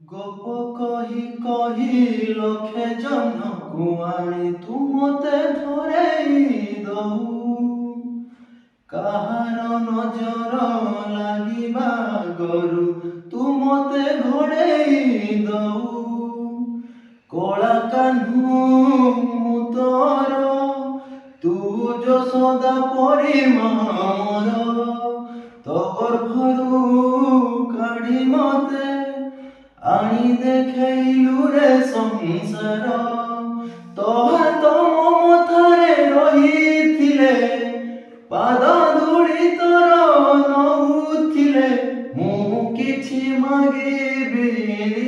গপ কহি কহি লক্ষে জনକୁ আনি তু মতে ধরেই দଉ কাହାର নজର লাগিବା ଗରୁ ତୁ ମତେ ଘୋଡ଼େଇ ଦଉ କଳା କାହ୍ନୁ ମୁଁ ତୋର ତୁ ଯଶୋଦା ପରି ମୋର ତୋ ଗର୍ଭରୁ କାଢ଼ି ମତେ ଆଣି ଦେଖେଇଲୁ ରେ ସଂସାର ତୋ ହାତ ମୋ ମଥାରେ ରହିଥିଲେ ପାଦ ଧୂଳି ତୋର ନଉଥିଲେ ମୁଁ କିଛି ମାଗିବିନି